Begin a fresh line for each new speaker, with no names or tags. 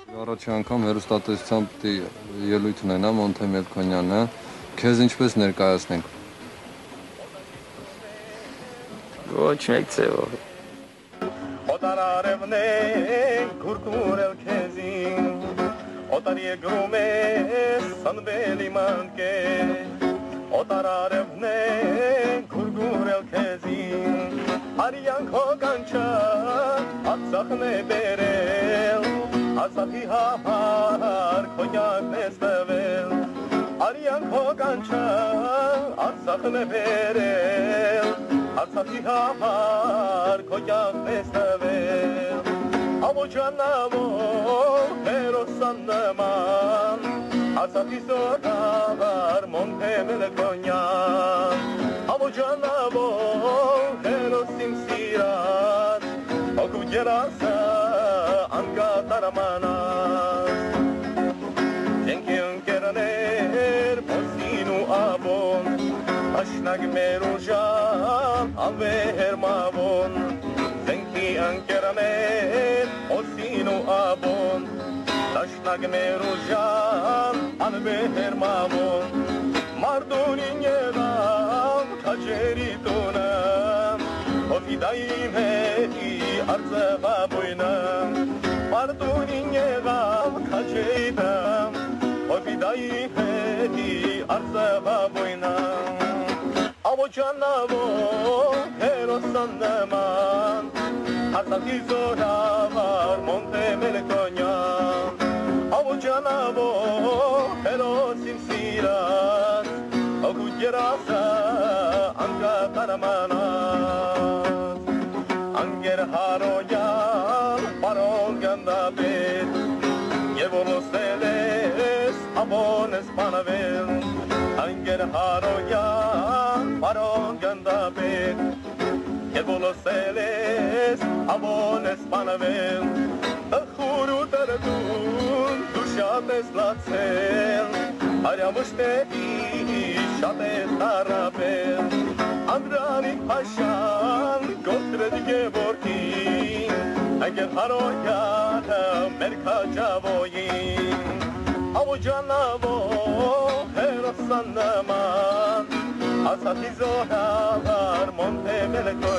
Առաջի անգամ հեռուստատեսությամբ պիտի ելույթ ունենամ Մոնթե Մելքոնյանը, քեզ ինչպես ներկայացնենք։
Ոչ մեկ ձևով։
Օտարարևն է քուրքուրել քեզին, օտարի գրում է սնվել իմ անկեր, օտարարևն է քուրքուրել քեզին, արյան քո կանչա Արցախն է բերել, Արցախի համար քոնյակն է ստվել, արյան քո կանչա Արցախն է բերել, Արցախի համար քոնյակն է ստվել, Աբոջանավոր հերոսան նման, Արցախի զորավար Մոնթե Մելքոնյան, Աբոջանավոր հերոս իմ սիրած, օգու երասը անկատարամանած, Ենքի ընկերներ փոսին ու աբոն, Աշնակ մեր ուժան անվեհեր մավոն, Ենքի ընկերներ փոսին ու աբոն, Աշնակ մեր ուժան անվեհեր մավոն, Մարդունին եղավ քաջերի տունը, Օվիդային հետի արծվաբույնը, Մարդունին եղավ քաջեիդը, Օվիդային հետի արծվաբույնը, Աբոջանավոր հերոսան նման, Արցախի զորավար Մոնթե Մելքոնյան, Աբոջանավոր հերոս իմ սիրած, օգուտ երասը անկատարամանած, Անգեր հարոյան պարոն գնդապետ, Եվ ոլոսել ես ամոն ես պանավել, Անգեր հարոյան պարոն գնդապետ, Եվ ոլոսել ես ամոն ես պանավել, Տխուր ու տրդուն դու շատ ես լացել, Արյամուշտերի շատ ես տարապել, Անդրանիկ Փաշան գոտրետ Գևորգին, Անգեր հարոյանը մեր քաջավոյին, Աբոջանավոր հերոսան նման, Արցախի զորավար Մոնթե Մելքոնյան,